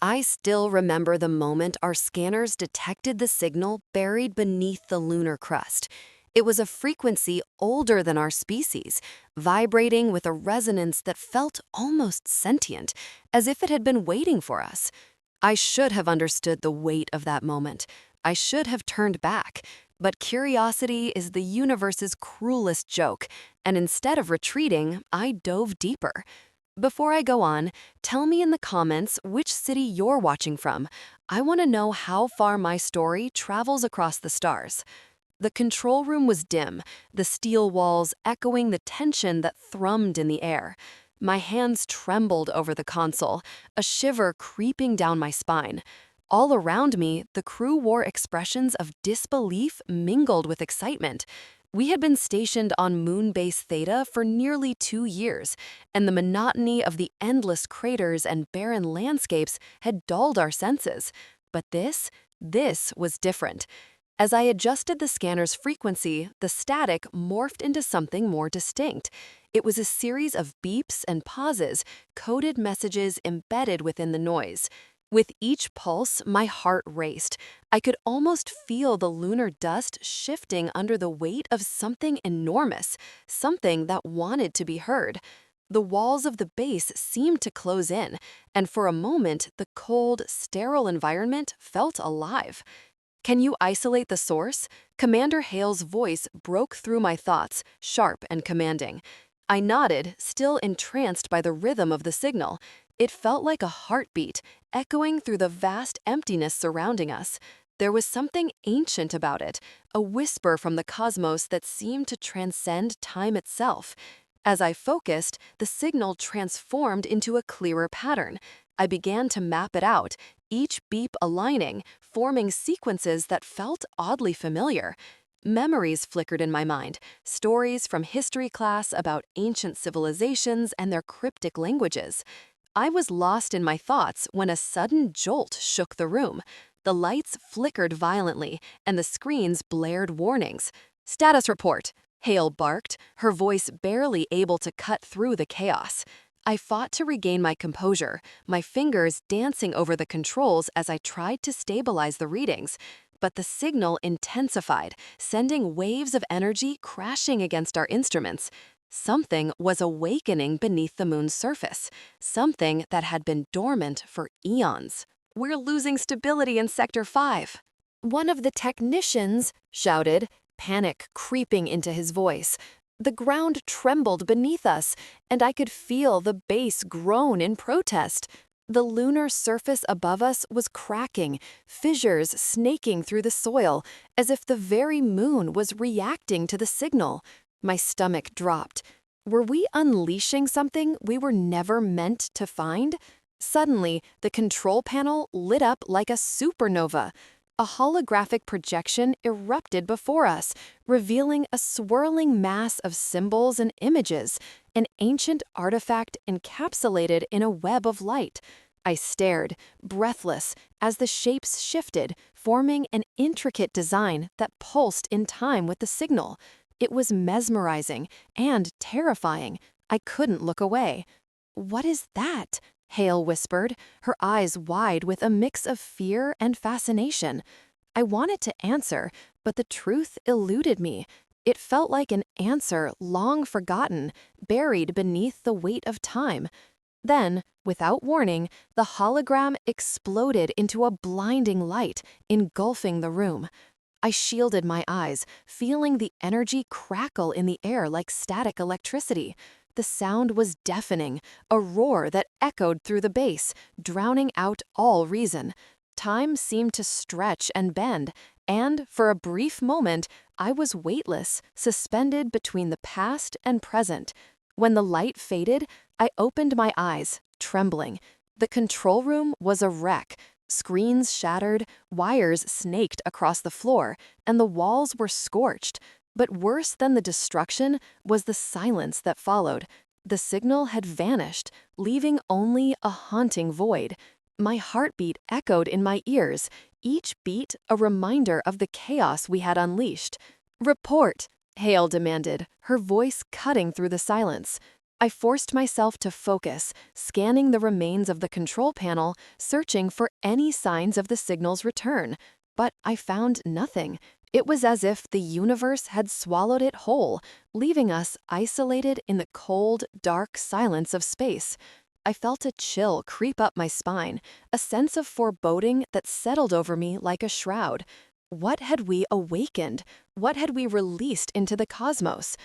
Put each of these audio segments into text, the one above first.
I still remember the moment our scanners detected the signal buried beneath the lunar crust. It was a frequency older than our species, vibrating with a resonance that felt almost sentient, as if it had been waiting for us. I should have understood the weight of that moment. I should have turned back. But curiosity is the universe's cruelest joke, and instead of retreating, I dove deeper. Before I go on, tell me in the comments which city you're watching from. I want to know how far my story travels across the stars. The control room was dim, the steel walls echoing the tension that thrummed in the air. My hands trembled over the console, a shiver creeping down my spine. All around me, the crew wore expressions of disbelief mingled with excitement. We had been stationed on Moon Base Theta for nearly 2 years, and the monotony of the endless craters and barren landscapes had dulled our senses. But this was different. As I adjusted the scanner's frequency, the static morphed into something more distinct. It was a series of beeps and pauses, coded messages embedded within the noise. With each pulse, my heart raced. I could almost feel the lunar dust shifting under the weight of something enormous, something that wanted to be heard. The walls of the base seemed to close in, and for a moment, the cold, sterile environment felt alive. "Can you isolate the source?" Commander Hale's voice broke through my thoughts, sharp and commanding. I nodded, still entranced by the rhythm of the signal. It felt like a heartbeat, echoing through the vast emptiness surrounding us. There was something ancient about it, a whisper from the cosmos that seemed to transcend time itself. As I focused, the signal transformed into a clearer pattern. I began to map it out, each beep aligning, forming sequences that felt oddly familiar. Memories flickered in my mind, stories from history class about ancient civilizations and their cryptic languages. I was lost in my thoughts when a sudden jolt shook the room. The lights flickered violently, and the screens blared warnings. "Status report," Hale barked, her voice barely able to cut through the chaos. I fought to regain my composure, my fingers dancing over the controls as I tried to stabilize the readings. But the signal intensified, sending waves of energy crashing against our instruments. Something was awakening beneath the moon's surface, something that had been dormant for eons. "We're losing stability in Sector 5. One of the technicians shouted, panic creeping into his voice. The ground trembled beneath us, and I could feel the base groan in protest. The lunar surface above us was cracking, fissures snaking through the soil, as if the very moon was reacting to the signal. My stomach dropped. Were we unleashing something we were never meant to find? Suddenly, the control panel lit up like a supernova. A holographic projection erupted before us, revealing a swirling mass of symbols and images, an ancient artifact encapsulated in a web of light. I stared, breathless, as the shapes shifted, forming an intricate design that pulsed in time with the signal. It was mesmerizing and terrifying. I couldn't look away. "What is that?" Hale whispered, her eyes wide with a mix of fear and fascination. I wanted to answer, but the truth eluded me. It felt like an answer long forgotten, buried beneath the weight of time. Then, without warning, the hologram exploded into a blinding light, engulfing the room. I shielded my eyes, feeling the energy crackle in the air like static electricity. The sound was deafening, a roar that echoed through the base, drowning out all reason. Time seemed to stretch and bend, and, for a brief moment, I was weightless, suspended between the past and present. When the light faded, I opened my eyes, trembling. The control room was a wreck. Screens shattered, wires snaked across the floor, and the walls were scorched. But worse than the destruction was the silence that followed. The signal had vanished, leaving only a haunting void. My heartbeat echoed in my ears, each beat a reminder of the chaos we had unleashed. "Report," Hale demanded, her voice cutting through the silence. I forced myself to focus, scanning the remains of the control panel, searching for any signs of the signal's return. But I found nothing. It was as if the universe had swallowed it whole, leaving us isolated in the cold, dark silence of space. I felt a chill creep up my spine, a sense of foreboding that settled over me like a shroud. What had we awakened? What had we released into the cosmos?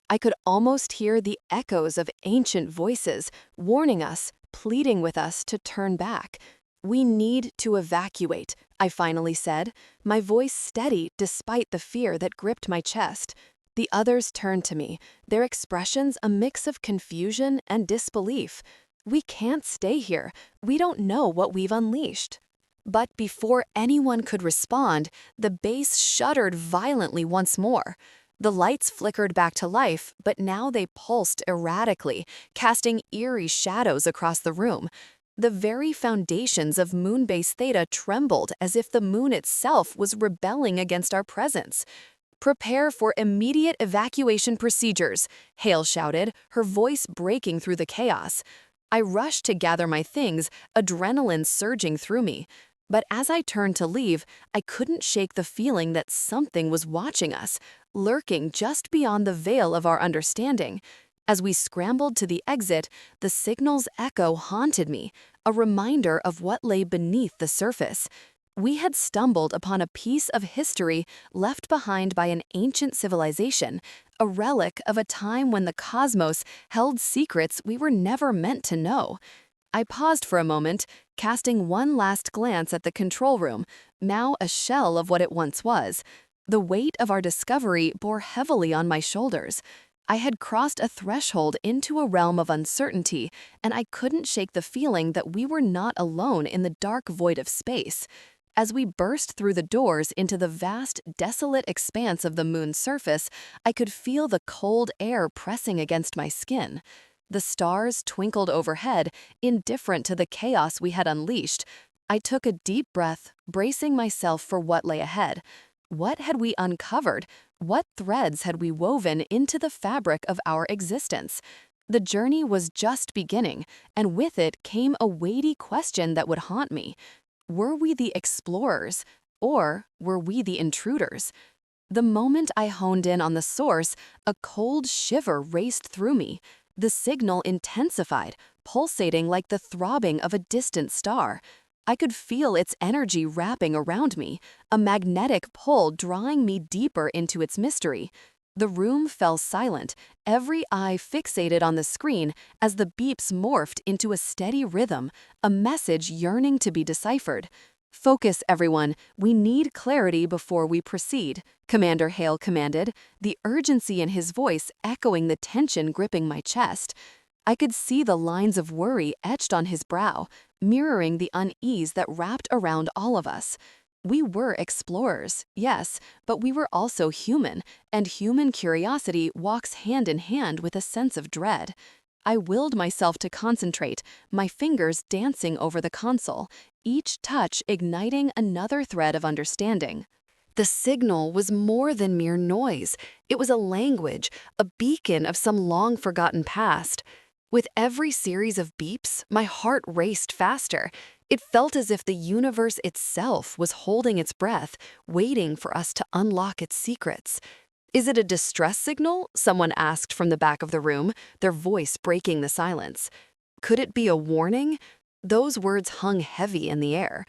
I could almost hear the echoes of ancient voices, warning us, pleading with us to turn back. "We need to evacuate," I finally said, my voice steady despite the fear that gripped my chest. The others turned to me, their expressions a mix of confusion and disbelief. "We can't stay here. We don't know what we've unleashed." But before anyone could respond, the base shuddered violently once more. The lights flickered back to life, but now they pulsed erratically, casting eerie shadows across the room. The very foundations of Moonbase Theta trembled as if the moon itself was rebelling against our presence. "Prepare for immediate evacuation procedures," Hale shouted, her voice breaking through the chaos. I rushed to gather my things, adrenaline surging through me. But as I turned to leave, I couldn't shake the feeling that something was watching us, lurking just beyond the veil of our understanding. As we scrambled to the exit, the signal's echo haunted me, a reminder of what lay beneath the surface. We had stumbled upon a piece of history left behind by an ancient civilization, a relic of a time when the cosmos held secrets we were never meant to know. I paused for a moment, casting one last glance at the control room, now a shell of what it once was. The weight of our discovery bore heavily on my shoulders. I had crossed a threshold into a realm of uncertainty, and I couldn't shake the feeling that we were not alone in the dark void of space. As we burst through the doors into the vast, desolate expanse of the moon's surface, I could feel the cold air pressing against my skin. The stars twinkled overhead, indifferent to the chaos we had unleashed. I took a deep breath, bracing myself for what lay ahead. What had we uncovered? What threads had we woven into the fabric of our existence? The journey was just beginning, and with it came a weighty question that would haunt me. Were we the explorers, or were we the intruders? The moment I honed in on the source, a cold shiver raced through me. The signal intensified, pulsating like the throbbing of a distant star. I could feel its energy wrapping around me, a magnetic pull drawing me deeper into its mystery. The room fell silent, every eye fixated on the screen as the beeps morphed into a steady rhythm, a message yearning to be deciphered. "Focus, everyone. We need clarity before we proceed," Commander Hale commanded, the urgency in his voice echoing the tension gripping my chest. I could see the lines of worry etched on his brow, mirroring the unease that wrapped around all of us. We were explorers, yes, but we were also human, and human curiosity walks hand in hand with a sense of dread. I willed myself to concentrate, my fingers dancing over the console, each touch igniting another thread of understanding. The signal was more than mere noise. It was a language, a beacon of some long-forgotten past. With every series of beeps, my heart raced faster. It felt as if the universe itself was holding its breath, waiting for us to unlock its secrets. "Is it a distress signal?" someone asked from the back of the room, their voice breaking the silence. Could it be a warning? Those words hung heavy in the air.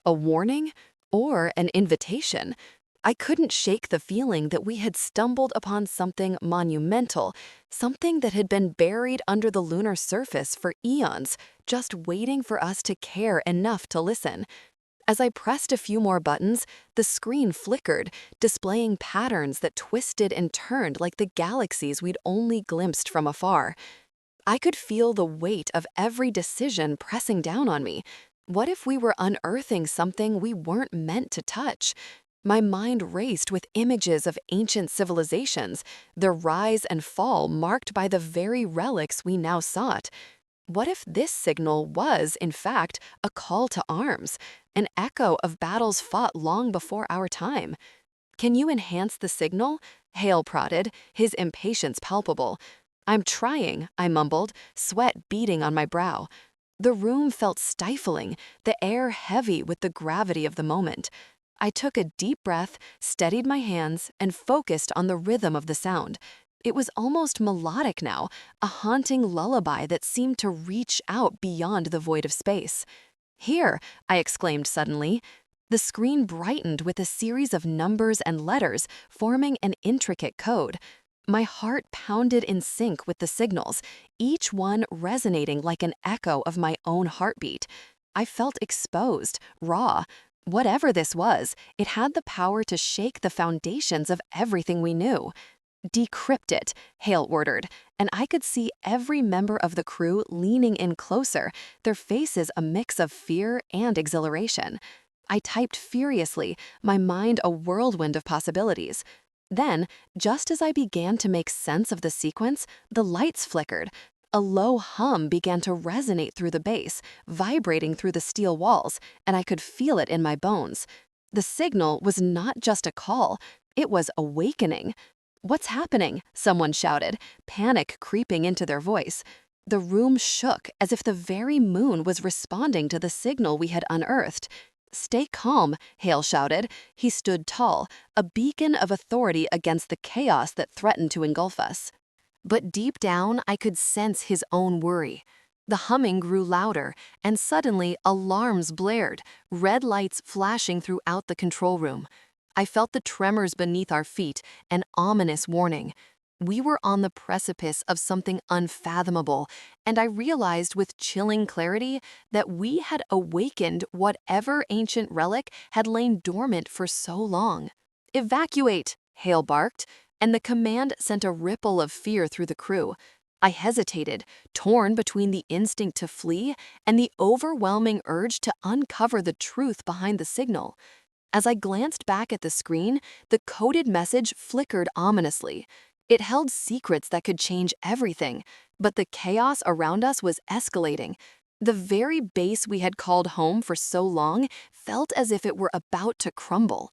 A warning? Or an invitation? I couldn't shake the feeling that we had stumbled upon something monumental, something that had been buried under the lunar surface for eons, just waiting for us to care enough to listen. As I pressed a few more buttons, the screen flickered, displaying patterns that twisted and turned like the galaxies we'd only glimpsed from afar. I could feel the weight of every decision pressing down on me. What if we were unearthing something we weren't meant to touch? My mind raced with images of ancient civilizations, their rise and fall marked by the very relics we now sought. What if this signal was, in fact, a call to arms, an echo of battles fought long before our time? "Can you enhance the signal?" Hale prodded, his impatience palpable. I'm trying, I mumbled, sweat beading on my brow. The room felt stifling, the air heavy with the gravity of the moment. I took a deep breath, steadied my hands, and focused on the rhythm of the sound. It was almost melodic now, a haunting lullaby that seemed to reach out beyond the void of space. Here, I exclaimed suddenly. The screen brightened with a series of numbers and letters, forming an intricate code. My heart pounded in sync with the signals, each one resonating like an echo of my own heartbeat. I felt exposed, raw. Whatever this was, it had the power to shake the foundations of everything we knew. Decrypt it, Hale ordered, and I could see every member of the crew leaning in closer, their faces a mix of fear and exhilaration. I typed furiously, my mind a whirlwind of possibilities. Then, just as I began to make sense of the sequence, the lights flickered. A low hum began to resonate through the base, vibrating through the steel walls, and I could feel it in my bones. The signal was not just a call, it was awakening. "What's happening?" someone shouted, panic creeping into their voice. The room shook as if the very moon was responding to the signal we had unearthed. "Stay calm," Hale shouted. He stood tall, a beacon of authority against the chaos that threatened to engulf us. But deep down, I could sense his own worry. The humming grew louder, and suddenly alarms blared, red lights flashing throughout the control room. I felt the tremors beneath our feet, an ominous warning. We were on the precipice of something unfathomable, and I realized with chilling clarity that we had awakened whatever ancient relic had lain dormant for so long. "Evacuate!" Hale barked, and the command sent a ripple of fear through the crew. I hesitated, torn between the instinct to flee and the overwhelming urge to uncover the truth behind the signal. As I glanced back at the screen, the coded message flickered ominously. It held secrets that could change everything, but the chaos around us was escalating. The very base we had called home for so long felt as if it were about to crumble.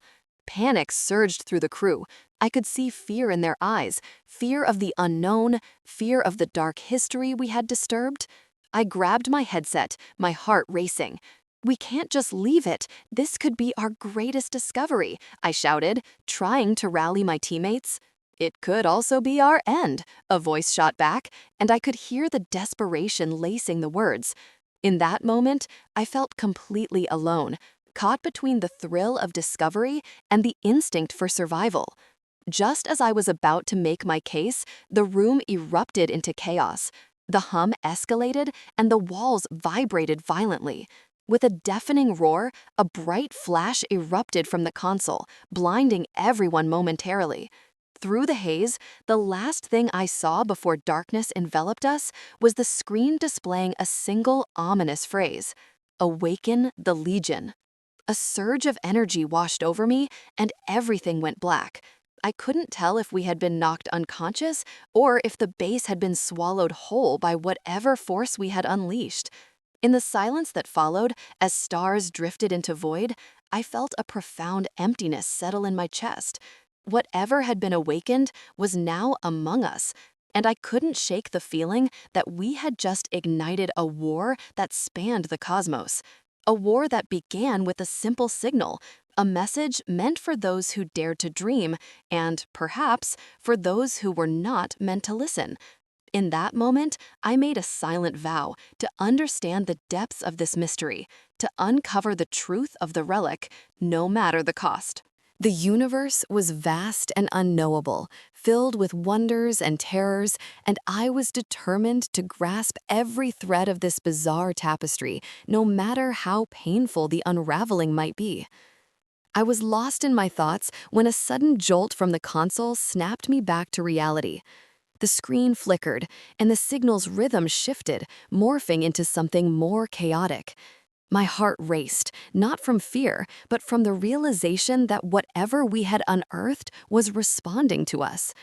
Panic surged through the crew. I could see fear in their eyes, fear of the unknown, fear of the dark history we had disturbed. I grabbed my headset, my heart racing. "We can't just leave it. This could be our greatest discovery," I shouted, trying to rally my teammates. "It could also be our end," a voice shot back, and I could hear the desperation lacing the words. In that moment, I felt completely alone, caught between the thrill of discovery and the instinct for survival. Just as I was about to make my case, the room erupted into chaos. The hum escalated, and the walls vibrated violently. With a deafening roar, a bright flash erupted from the console, blinding everyone momentarily. Through the haze, the last thing I saw before darkness enveloped us was the screen displaying a single ominous phrase: "Awaken the Legion." A surge of energy washed over me, and everything went black. I couldn't tell if we had been knocked unconscious or if the base had been swallowed whole by whatever force we had unleashed. In the silence that followed, as stars drifted into void, I felt a profound emptiness settle in my chest. Whatever had been awakened was now among us, and I couldn't shake the feeling that we had just ignited a war that spanned the cosmos. A war that began with a simple signal, a message meant for those who dared to dream, and, perhaps, for those who were not meant to listen. In that moment, I made a silent vow to understand the depths of this mystery, to uncover the truth of the relic, no matter the cost. The universe was vast and unknowable, filled with wonders and terrors, and I was determined to grasp every thread of this bizarre tapestry, no matter how painful the unraveling might be. I was lost in my thoughts when a sudden jolt from the console snapped me back to reality. The screen flickered, and the signal's rhythm shifted, morphing into something more chaotic. My heart raced, not from fear, but from the realization that whatever we had unearthed was responding to us.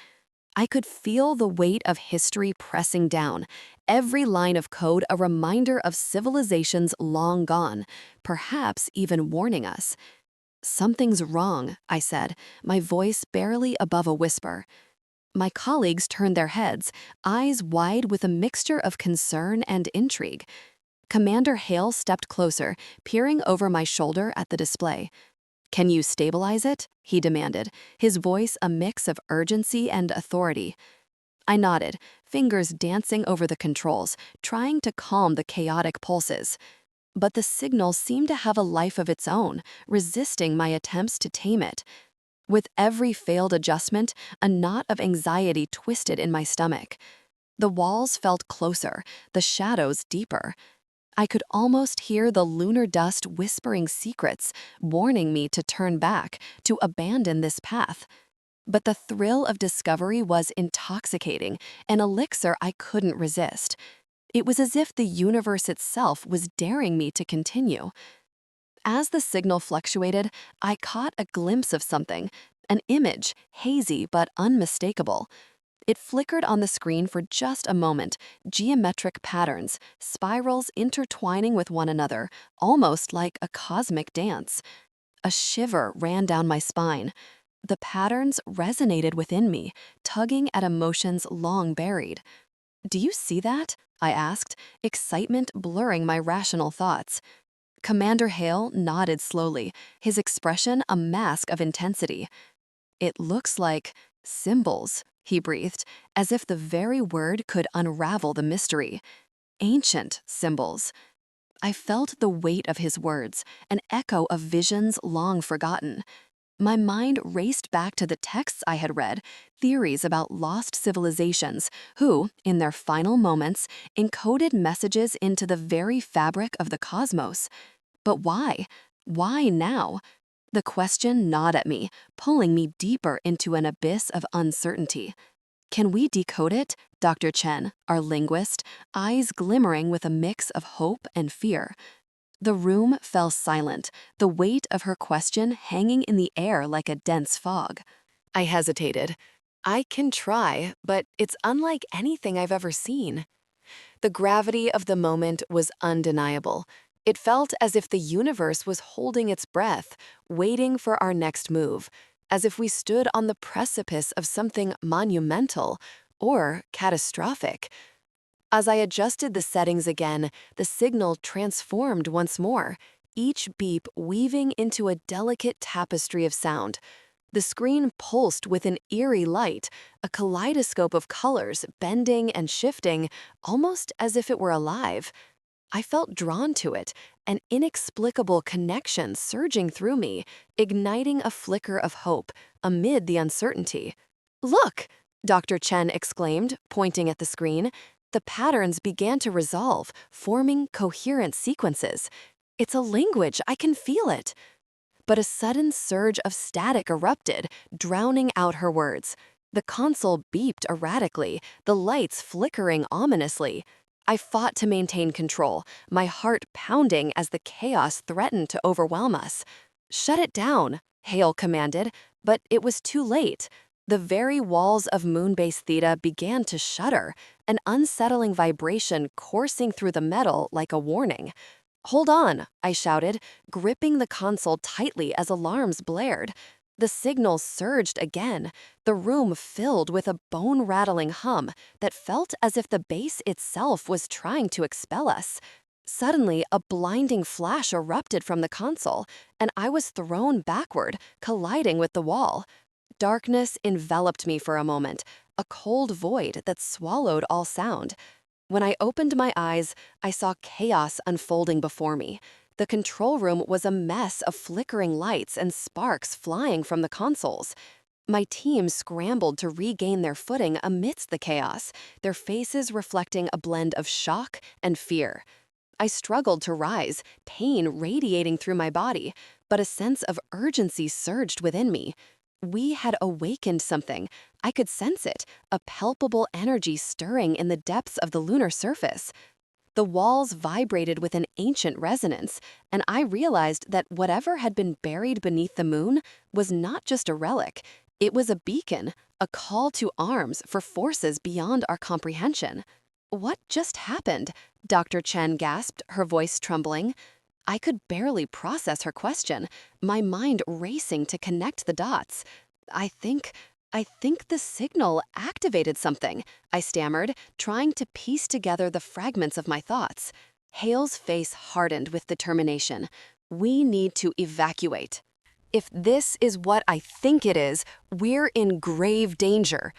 I could feel the weight of history pressing down, every line of code a reminder of civilizations long gone, perhaps even warning us. "Something's wrong," I said, my voice barely above a whisper. My colleagues turned their heads, eyes wide with a mixture of concern and intrigue. Commander Hale stepped closer, peering over my shoulder at the display. "Can you stabilize it?" he demanded, his voice a mix of urgency and authority. I nodded, fingers dancing over the controls, trying to calm the chaotic pulses. But the signal seemed to have a life of its own, resisting my attempts to tame it. With every failed adjustment, a knot of anxiety twisted in my stomach. The walls felt closer, the shadows deeper. I could almost hear the lunar dust whispering secrets, warning me to turn back, to abandon this path. But the thrill of discovery was intoxicating, an elixir I couldn't resist. It was as if the universe itself was daring me to continue. As the signal fluctuated, I caught a glimpse of something, an image, hazy but unmistakable. It flickered on the screen for just a moment, geometric patterns, spirals intertwining with one another, almost like a cosmic dance. A shiver ran down my spine. The patterns resonated within me, tugging at emotions long buried. "Do you see that?" I asked, excitement blurring my rational thoughts. Commander Hale nodded slowly, his expression a mask of intensity. "It looks like symbols," he breathed, as if the very word could unravel the mystery. "Ancient symbols." I felt the weight of his words, an echo of visions long forgotten. My mind raced back to the texts I had read, theories about lost civilizations who, in their final moments, encoded messages into the very fabric of the cosmos. But why? Why now? The question gnawed at me, pulling me deeper into an abyss of uncertainty. "Can we decode it?" Dr. Chen, our linguist, eyes glimmering with a mix of hope and fear. The room fell silent, the weight of her question hanging in the air like a dense fog. I hesitated. "I can try, but it's unlike anything I've ever seen." The gravity of the moment was undeniable. It felt as if the universe was holding its breath, waiting for our next move, as if we stood on the precipice of something monumental or catastrophic. As I adjusted the settings again, the signal transformed once more, each beep weaving into a delicate tapestry of sound. The screen pulsed with an eerie light, a kaleidoscope of colors bending and shifting, almost as if it were alive. I felt drawn to it, an inexplicable connection surging through me, igniting a flicker of hope amid the uncertainty. "Look!" Dr. Chen exclaimed, pointing at the screen. The patterns began to resolve, forming coherent sequences. "It's a language, I can feel it." But a sudden surge of static erupted, drowning out her words. The console beeped erratically, the lights flickering ominously. I fought to maintain control, my heart pounding as the chaos threatened to overwhelm us. "Shut it down," Hale commanded, but it was too late. The very walls of Moonbase Theta began to shudder, an unsettling vibration coursing through the metal like a warning. "Hold on," I shouted, gripping the console tightly as alarms blared. The signal surged again, the room filled with a bone-rattling hum that felt as if the base itself was trying to expel us. Suddenly, a blinding flash erupted from the console, and I was thrown backward, colliding with the wall. Darkness enveloped me for a moment, a cold void that swallowed all sound. When I opened my eyes, I saw chaos unfolding before me. The control room was a mess of flickering lights and sparks flying from the consoles. My team scrambled to regain their footing amidst the chaos, their faces reflecting a blend of shock and fear. I struggled to rise, pain radiating through my body, but a sense of urgency surged within me. We had awakened something. I could sense it, a palpable energy stirring in the depths of the lunar surface. The walls vibrated with an ancient resonance, and I realized that whatever had been buried beneath the moon was not just a relic. It was a beacon, a call to arms for forces beyond our comprehension. "What just happened?" Dr. Chen gasped, her voice trembling. I could barely process her question, my mind racing to connect the dots. I think I think the signal activated something, I stammered, trying to piece together the fragments of my thoughts. Hale's face hardened with determination. We need to evacuate. If this is what I think it is, we're in grave danger.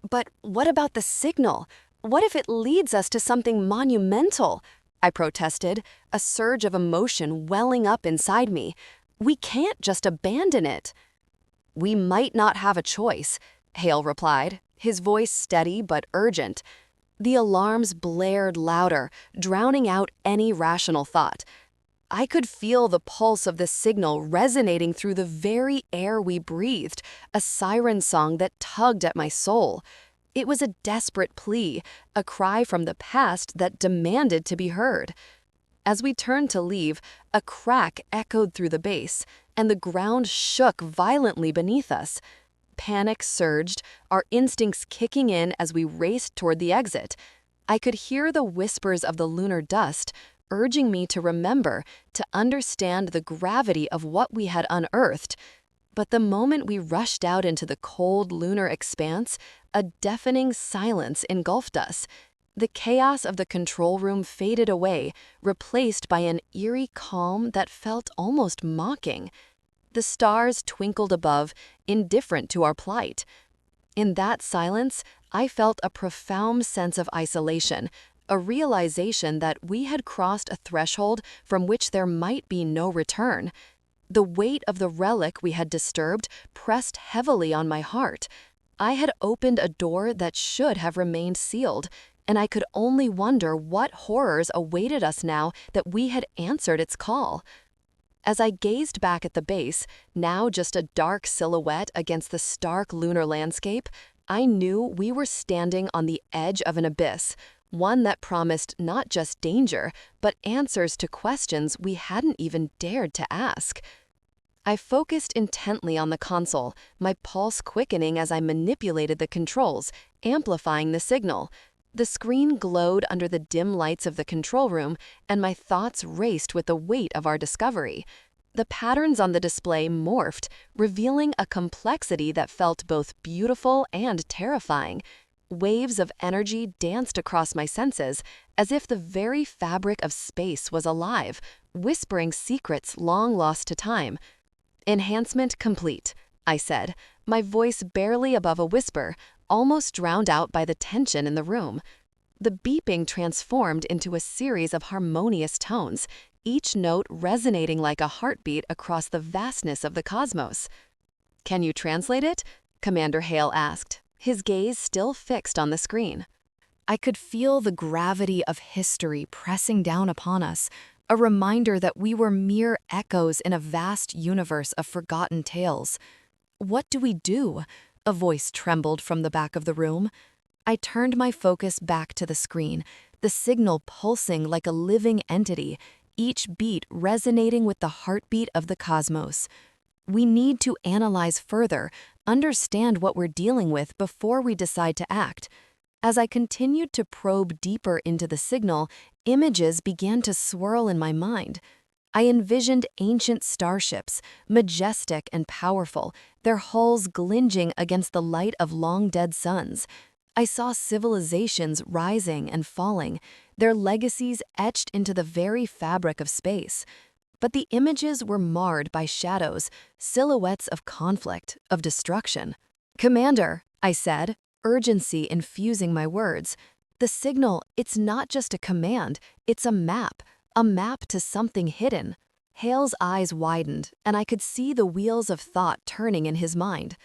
But what about the signal? What if it leads us to something monumental? I protested, a surge of emotion welling up inside me. We can't just abandon it. We might not have a choice, Hale replied, his voice steady but urgent. The alarms blared louder, drowning out any rational thought. I could feel the pulse of the signal resonating through the very air we breathed, a siren song that tugged at my soul. It was a desperate plea, a cry from the past that demanded to be heard. As we turned to leave, a crack echoed through the base, and the ground shook violently beneath us. Panic surged, our instincts kicking in as we raced toward the exit. I could hear the whispers of the lunar dust, urging me to remember, to understand the gravity of what we had unearthed. But the moment we rushed out into the cold lunar expanse, a deafening silence engulfed us. The chaos of the control room faded away, replaced by an eerie calm that felt almost mocking. The stars twinkled above, indifferent to our plight. In that silence, I felt a profound sense of isolation, a realization that we had crossed a threshold from which there might be no return. The weight of the relic we had disturbed pressed heavily on my heart. I had opened a door that should have remained sealed, and I could only wonder what horrors awaited us now that we had answered its call. As I gazed back at the base, now just a dark silhouette against the stark lunar landscape, I knew we were standing on the edge of an abyss, one that promised not just danger, but answers to questions we hadn't even dared to ask. I focused intently on the console, my pulse quickening as I manipulated the controls, amplifying the signal. The screen glowed under the dim lights of the control room, and my thoughts raced with the weight of our discovery. The patterns on the display morphed, revealing a complexity that felt both beautiful and terrifying. Waves of energy danced across my senses, as if the very fabric of space was alive, whispering secrets long lost to time. "Enhancement complete," I said, my voice barely above a whisper, almost drowned out by the tension in the room. The beeping transformed into a series of harmonious tones, each note resonating like a heartbeat across the vastness of the cosmos. "Can you translate it?" Commander Hale asked, his gaze still fixed on the screen. I could feel the gravity of history pressing down upon us, a reminder that we were mere echoes in a vast universe of forgotten tales. "What do we do?" A voice trembled from the back of the room. I turned my focus back to the screen, the signal pulsing like a living entity, each beat resonating with the heartbeat of the cosmos. We need to analyze further, understand what we're dealing with before we decide to act. As I continued to probe deeper into the signal, images began to swirl in my mind. I envisioned ancient starships, majestic and powerful, their hulls glinting against the light of long-dead suns. I saw civilizations rising and falling, their legacies etched into the very fabric of space. But the images were marred by shadows, silhouettes of conflict, of destruction. "Commander," I said, urgency infusing my words. "The signal, it's not just a command, it's a map to something hidden." Hale's eyes widened, and I could see the wheels of thought turning in his mind.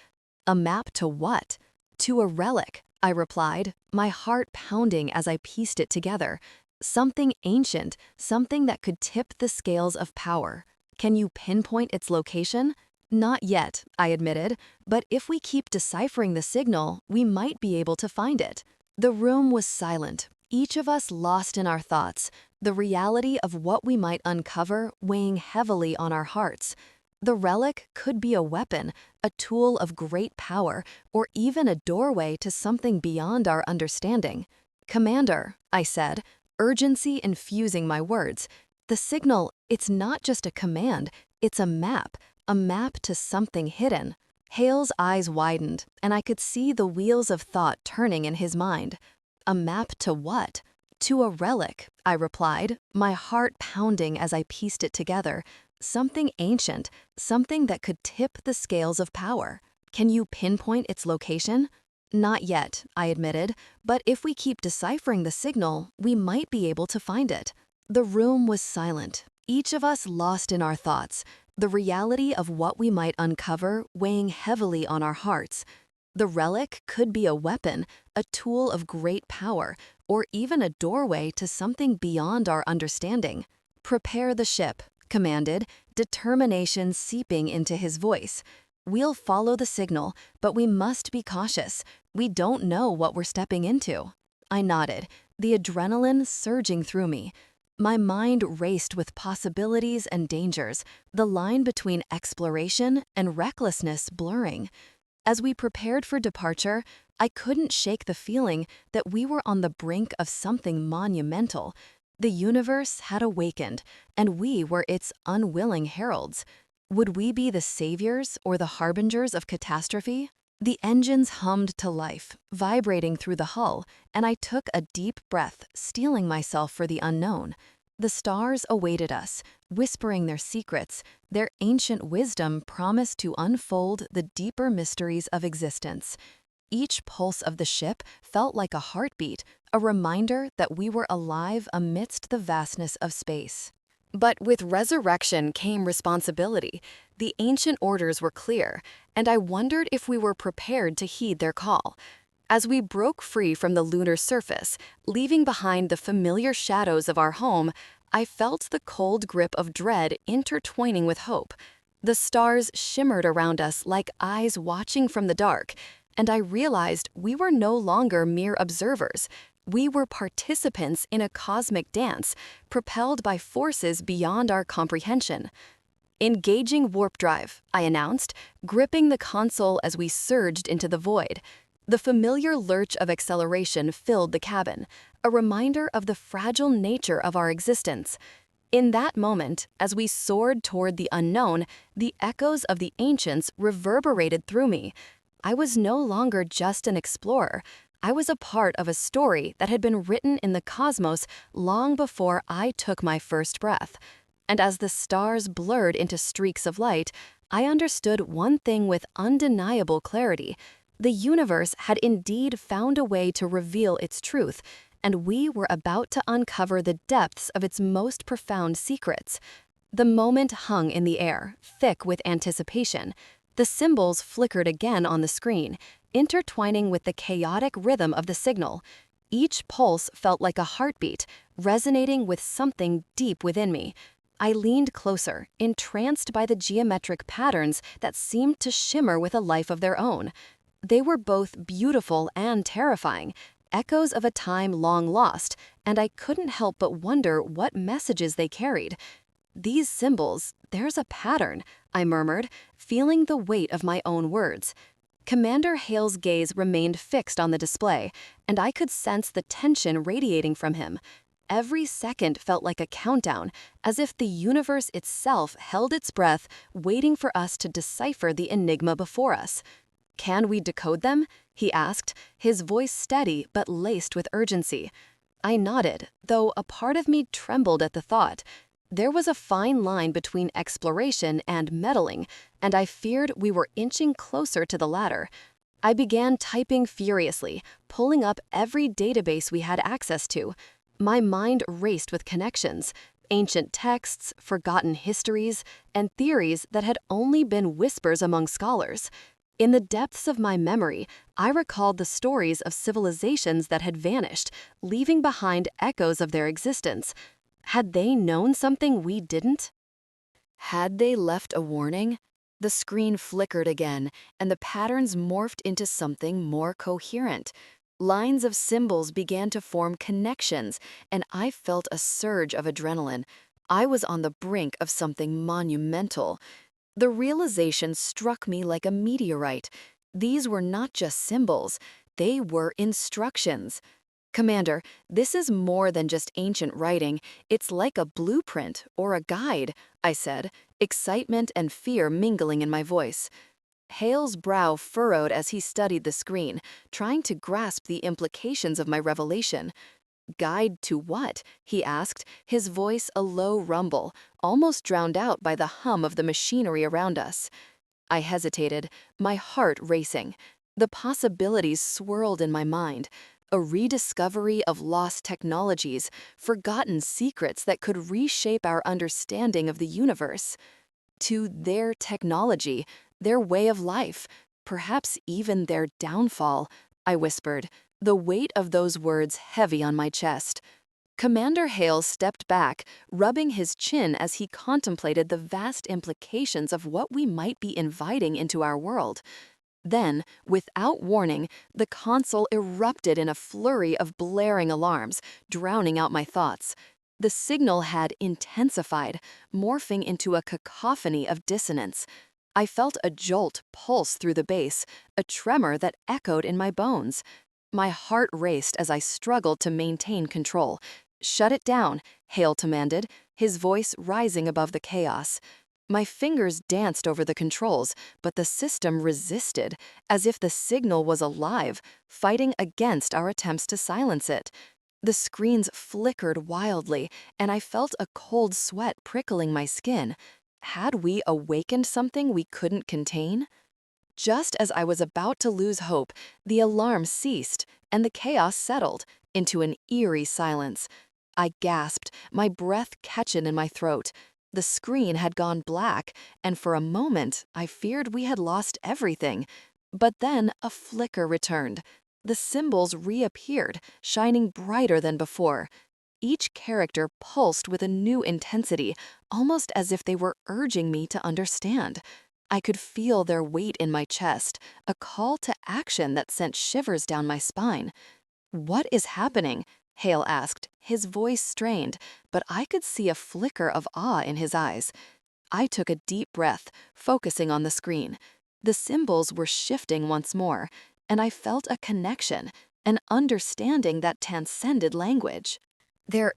"A map to what?" "To a relic," I replied, my heart pounding as I pieced it together. "Something ancient, something that could tip the scales of power. Can you pinpoint its location?" "Not yet," I admitted, "but if we keep deciphering the signal, we might be able to find it." The room was silent, each of us lost in our thoughts, the reality of what we might uncover weighing heavily on our hearts. The relic could be a weapon, a tool of great power, or even a doorway to something beyond our understanding. "Commander," I said, urgency infusing my words, "the signal, it's not just a command, it's a map to something hidden." Hale's eyes widened, and I could see the wheels of thought turning in his mind. A map to what? To a relic, I replied, my heart pounding as I pieced it together. Something ancient, something that could tip the scales of power. Can you pinpoint its location? Not yet, I admitted, but if we keep deciphering the signal, we might be able to find it. The room was silent, each of us lost in our thoughts, the reality of what we might uncover weighing heavily on our hearts. The relic could be a weapon, a tool of great power, or even a doorway to something beyond our understanding. Prepare the ship, commanded, determination seeping into his voice. We'll follow the signal, but we must be cautious. We don't know what we're stepping into. I nodded, the adrenaline surging through me. My mind raced with possibilities and dangers, the line between exploration and recklessness blurring. As we prepared for departure, I couldn't shake the feeling that we were on the brink of something monumental. The universe had awakened, and we were its unwilling heralds. Would we be the saviors or the harbingers of catastrophe? The engines hummed to life, vibrating through the hull, and I took a deep breath, steeling myself for the unknown. The stars awaited us, whispering their secrets. Their ancient wisdom promised to unfold the deeper mysteries of existence. Each pulse of the ship felt like a heartbeat, a reminder that we were alive amidst the vastness of space. But with resurrection came responsibility. The ancient orders were clear, and I wondered if we were prepared to heed their call. As we broke free from the lunar surface, leaving behind the familiar shadows of our home, I felt the cold grip of dread intertwining with hope. The stars shimmered around us like eyes watching from the dark, and I realized we were no longer mere observers. We were participants in a cosmic dance, propelled by forces beyond our comprehension. Engaging warp drive, I announced, gripping the console as we surged into the void. The familiar lurch of acceleration filled the cabin, a reminder of the fragile nature of our existence. In that moment, as we soared toward the unknown, the echoes of the ancients reverberated through me. I was no longer just an explorer. I was a part of a story that had been written in the cosmos long before I took my first breath. And as the stars blurred into streaks of light, I understood one thing with undeniable clarity. The universe had indeed found a way to reveal its truth, and we were about to uncover the depths of its most profound secrets. The moment hung in the air, thick with anticipation. The symbols flickered again on the screen, intertwining with the chaotic rhythm of the signal. Each pulse felt like a heartbeat, resonating with something deep within me. I leaned closer, entranced by the geometric patterns that seemed to shimmer with a life of their own. They were both beautiful and terrifying, echoes of a time long lost, and I couldn't help but wonder what messages they carried. These symbols, there's a pattern, I murmured, feeling the weight of my own words. Commander Hale's gaze remained fixed on the display, and I could sense the tension radiating from him. Every second felt like a countdown, as if the universe itself held its breath, waiting for us to decipher the enigma before us. "Can we decode them?" he asked, his voice steady but laced with urgency. I nodded, though a part of me trembled at the thought. There was a fine line between exploration and meddling, and I feared we were inching closer to the latter. I began typing furiously, pulling up every database we had access to. My mind raced with connections, ancient texts, forgotten histories, and theories that had only been whispers among scholars. In the depths of my memory, I recalled the stories of civilizations that had vanished, leaving behind echoes of their existence. Had they known something we didn't? Had they left a warning? The screen flickered again, and the patterns morphed into something more coherent. Lines of symbols began to form connections, and I felt a surge of adrenaline. I was on the brink of something monumental. The realization struck me like a meteorite. These were not just symbols, they were instructions. "Commander, this is more than just ancient writing. It's like a blueprint or a guide," I said, excitement and fear mingling in my voice. Hale's brow furrowed as he studied the screen, trying to grasp the implications of my revelation. Guide to what? He asked, his voice a low rumble, almost drowned out by the hum of the machinery around us. I hesitated, my heart racing. The possibilities swirled in my mind. A rediscovery of lost technologies, forgotten secrets that could reshape our understanding of the universe. To their technology, their way of life, perhaps even their downfall, I whispered, the weight of those words heavy on my chest. Commander Hale stepped back, rubbing his chin as he contemplated the vast implications of what we might be inviting into our world. Then, without warning, the console erupted in a flurry of blaring alarms, drowning out my thoughts. The signal had intensified, morphing into a cacophony of dissonance. I felt a jolt pulse through the base, a tremor that echoed in my bones. My heart raced as I struggled to maintain control. "Shut it down," Hale demanded, his voice rising above the chaos. My fingers danced over the controls, but the system resisted, as if the signal was alive, fighting against our attempts to silence it. The screens flickered wildly, and I felt a cold sweat prickling my skin. Had we awakened something we couldn't contain? Just as I was about to lose hope, the alarm ceased, and the chaos settled into an eerie silence. I gasped, my breath catching in my throat. The screen had gone black, and for a moment I feared we had lost everything. But then a flicker returned. The symbols reappeared, shining brighter than before. Each character pulsed with a new intensity, almost as if they were urging me to understand. I could feel their weight in my chest, a call to action that sent shivers down my spine. "What is happening?" Hale asked, his voice strained, but I could see a flicker of awe in his eyes. I took a deep breath, focusing on the screen. The symbols were shifting once more, and I felt a connection, an understanding that transcended language. They're,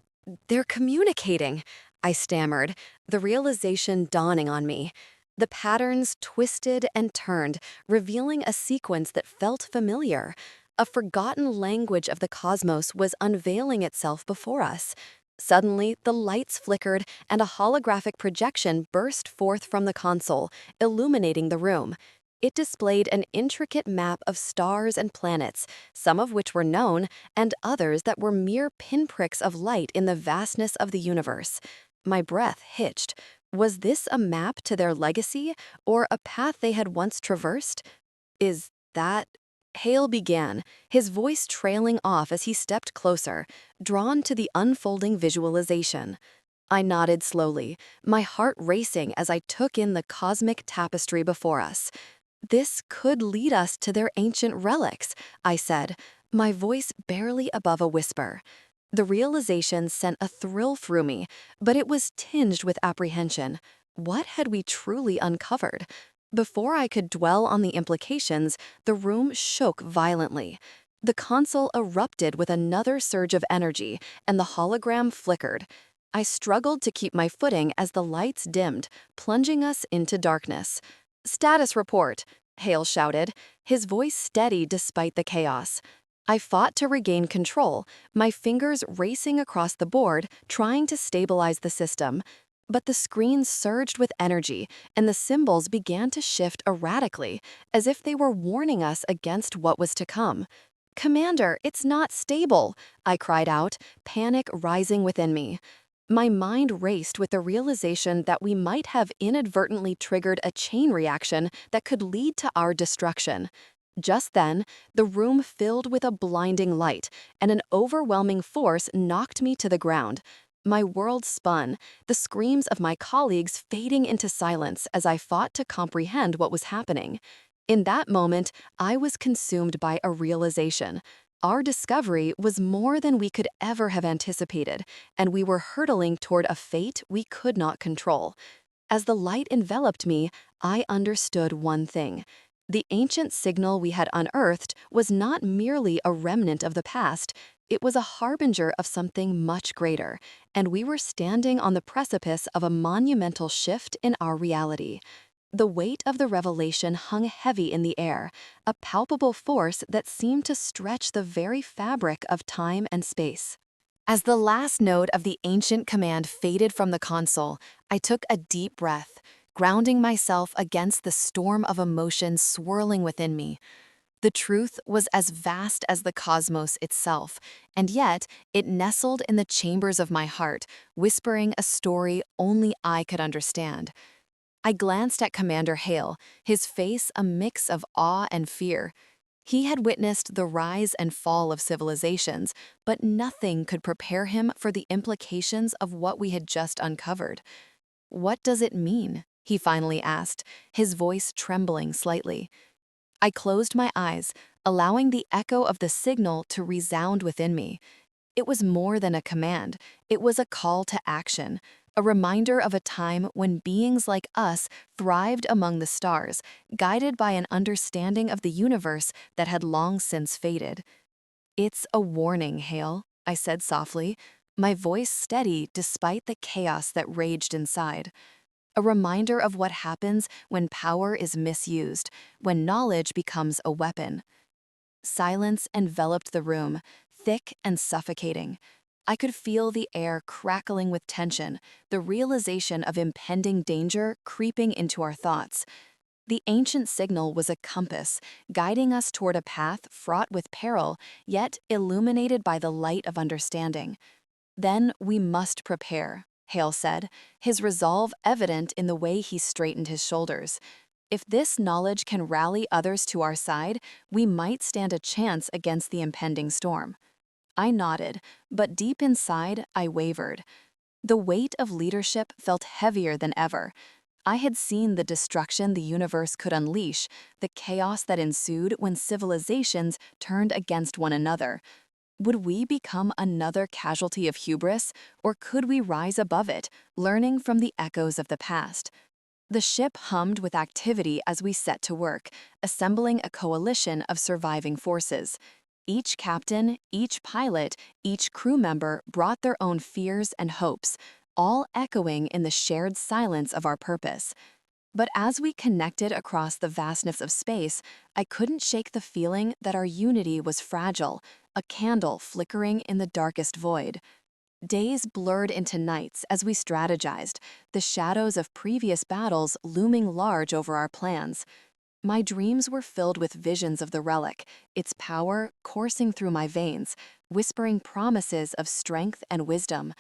they're communicating, I stammered, the realization dawning on me. The patterns twisted and turned, revealing a sequence that felt familiar. A forgotten language of the cosmos was unveiling itself before us. Suddenly, the lights flickered and a holographic projection burst forth from the console, illuminating the room. It displayed an intricate map of stars and planets, some of which were known, and others that were mere pinpricks of light in the vastness of the universe. My breath hitched. Was this a map to their legacy, or a path they had once traversed? "Is that—" Hale began, his voice trailing off as he stepped closer, drawn to the unfolding visualization. I nodded slowly, my heart racing as I took in the cosmic tapestry before us. "This could lead us to their ancient relics," I said, my voice barely above a whisper. The realization sent a thrill through me, but it was tinged with apprehension. What had we truly uncovered? Before I could dwell on the implications, the room shook violently. The console erupted with another surge of energy, and the hologram flickered. I struggled to keep my footing as the lights dimmed, plunging us into darkness. "Status report," Hale shouted, his voice steady despite the chaos. I fought to regain control, my fingers racing across the board, trying to stabilize the system. But the screen surged with energy, and the symbols began to shift erratically, as if they were warning us against what was to come. "Commander, it's not stable," I cried out, panic rising within me. My mind raced with the realization that we might have inadvertently triggered a chain reaction that could lead to our destruction. Just then, the room filled with a blinding light, and an overwhelming force knocked me to the ground. My world spun, the screams of my colleagues fading into silence as I fought to comprehend what was happening. In that moment, I was consumed by a realization. Our discovery was more than we could ever have anticipated, and we were hurtling toward a fate we could not control. As the light enveloped me, I understood one thing. The ancient signal we had unearthed was not merely a remnant of the past, it was a harbinger of something much greater, and we were standing on the precipice of a monumental shift in our reality. The weight of the revelation hung heavy in the air, a palpable force that seemed to stretch the very fabric of time and space. As the last node of the ancient command faded from the console, I took a deep breath, grounding myself against the storm of emotion swirling within me. The truth was as vast as the cosmos itself, and yet it nestled in the chambers of my heart, whispering a story only I could understand. I glanced at Commander Hale, his face a mix of awe and fear. He had witnessed the rise and fall of civilizations, but nothing could prepare him for the implications of what we had just uncovered. "What does it mean?" he finally asked, his voice trembling slightly. I closed my eyes, allowing the echo of the signal to resound within me. It was more than a command, it was a call to action, a reminder of a time when beings like us thrived among the stars, guided by an understanding of the universe that had long since faded. "It's a warning, Hale," I said softly, my voice steady despite the chaos that raged inside. A reminder of what happens when power is misused, when knowledge becomes a weapon. Silence enveloped the room, thick and suffocating. I could feel the air crackling with tension, the realization of impending danger creeping into our thoughts. The ancient signal was a compass, guiding us toward a path fraught with peril, yet illuminated by the light of understanding. "Then we must prepare," Hale said, his resolve evident in the way he straightened his shoulders. "If this knowledge can rally others to our side, we might stand a chance against the impending storm." I nodded, but deep inside, I wavered. The weight of leadership felt heavier than ever. I had seen the destruction the universe could unleash, the chaos that ensued when civilizations turned against one another. Would we become another casualty of hubris, or could we rise above it, learning from the echoes of the past? The ship hummed with activity as we set to work, assembling a coalition of surviving forces. Each captain, each pilot, each crew member brought their own fears and hopes, all echoing in the shared silence of our purpose. But as we connected across the vastness of space, I couldn't shake the feeling that our unity was fragile, a candle flickering in the darkest void. Days blurred into nights as we strategized, the shadows of previous battles looming large over our plans. My dreams were filled with visions of the relic, its power coursing through my veins, whispering promises of strength and wisdom.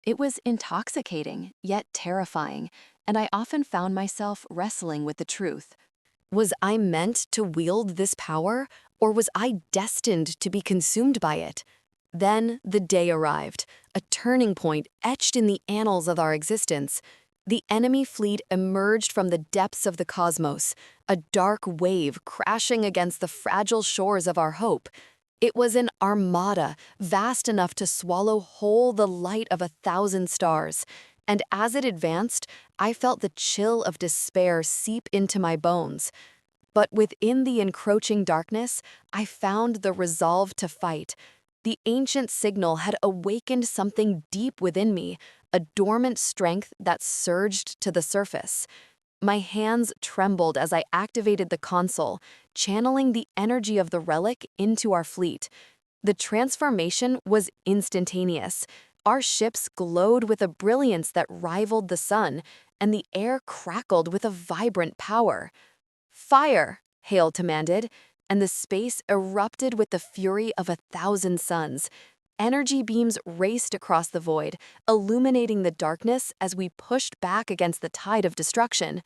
It was intoxicating, yet terrifying, and I often found myself wrestling with the truth. Was I meant to wield this power, or was I destined to be consumed by it? Then the day arrived, a turning point etched in the annals of our existence. The enemy fleet emerged from the depths of the cosmos, a dark wave crashing against the fragile shores of our hope. It was an armada, vast enough to swallow whole the light of 1,000 stars. And as it advanced, I felt the chill of despair seep into my bones. But within the encroaching darkness, I found the resolve to fight. The ancient signal had awakened something deep within me, a dormant strength that surged to the surface. My hands trembled as I activated the console, channeling the energy of the relic into our fleet. The transformation was instantaneous. Our ships glowed with a brilliance that rivaled the sun, and the air crackled with a vibrant power. "Fire!" Hale commanded, and the space erupted with the fury of 1,000 suns. Energy beams raced across the void, illuminating the darkness as we pushed back against the tide of destruction.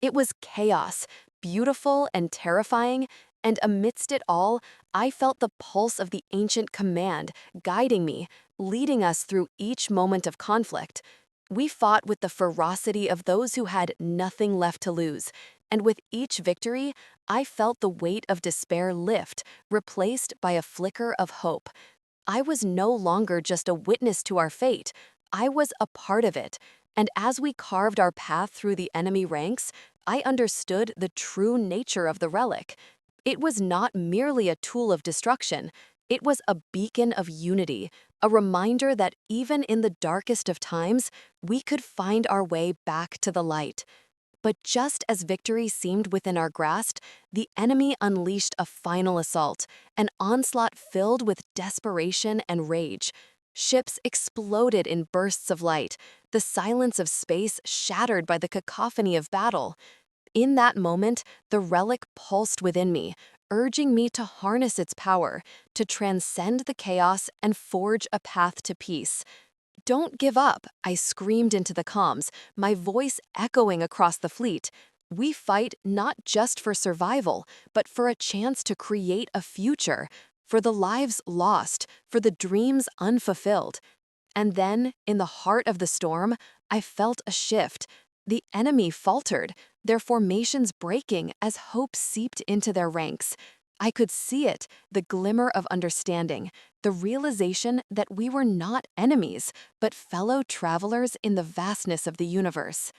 It was chaos, beautiful and terrifying, and amidst it all, I felt the pulse of the ancient command guiding me, leading us through each moment of conflict. We fought with the ferocity of those who had nothing left to lose, and with each victory, I felt the weight of despair lift, replaced by a flicker of hope. I was no longer just a witness to our fate, I was a part of it, and as we carved our path through the enemy ranks, I understood the true nature of the relic. It was not merely a tool of destruction, it was a beacon of unity, a reminder that even in the darkest of times, we could find our way back to the light. But just as victory seemed within our grasp, the enemy unleashed a final assault, an onslaught filled with desperation and rage. Ships exploded in bursts of light, the silence of space shattered by the cacophony of battle. In that moment, the relic pulsed within me, urging me to harness its power, to transcend the chaos and forge a path to peace. "Don't give up," I screamed into the comms, my voice echoing across the fleet. "We fight not just for survival, but for a chance to create a future, for the lives lost, for the dreams unfulfilled." And then, in the heart of the storm, I felt a shift. The enemy faltered, their formations breaking as hope seeped into their ranks. I could see it, the glimmer of understanding, the realization that we were not enemies, but fellow travelers in the vastness of the universe.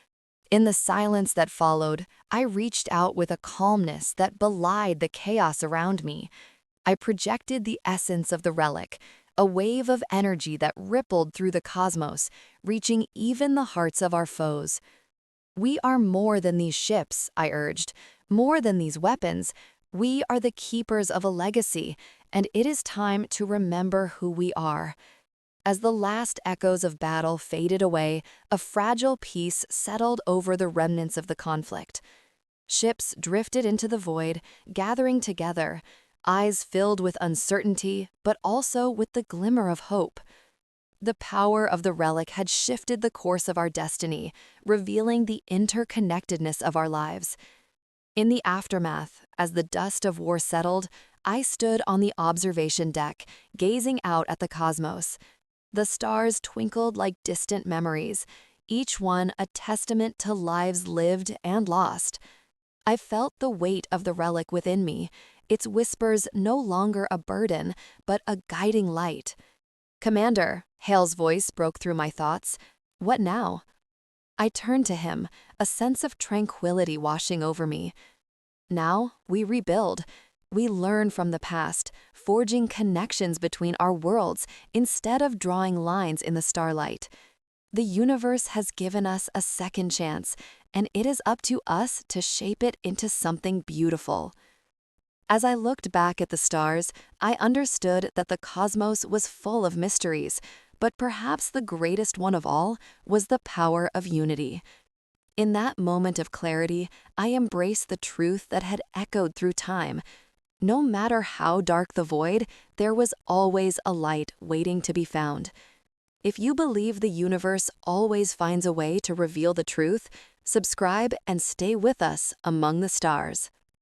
In the silence that followed, I reached out with a calmness that belied the chaos around me. I projected the essence of the relic, a wave of energy that rippled through the cosmos, reaching even the hearts of our foes. "We are more than these ships," I urged, "more than these weapons. We are the keepers of a legacy, and it is time to remember who we are." As the last echoes of battle faded away, a fragile peace settled over the remnants of the conflict. Ships drifted into the void, gathering together, eyes filled with uncertainty, but also with the glimmer of hope. The power of the relic had shifted the course of our destiny, revealing the interconnectedness of our lives. In the aftermath, as the dust of war settled, I stood on the observation deck, gazing out at the cosmos. The stars twinkled like distant memories, each one a testament to lives lived and lost. I felt the weight of the relic within me, its whispers no longer a burden, but a guiding light. "Commander," Hale's voice broke through my thoughts. "What now?" I turned to him, a sense of tranquility washing over me. "Now, we rebuild. We learn from the past, forging connections between our worlds instead of drawing lines in the starlight. The universe has given us a second chance, and it is up to us to shape it into something beautiful." As I looked back at the stars, I understood that the cosmos was full of mysteries, but perhaps the greatest one of all was the power of unity. In that moment of clarity, I embraced the truth that had echoed through time. No matter how dark the void, there was always a light waiting to be found. If you believe the universe always finds a way to reveal the truth, subscribe and stay with us among the stars.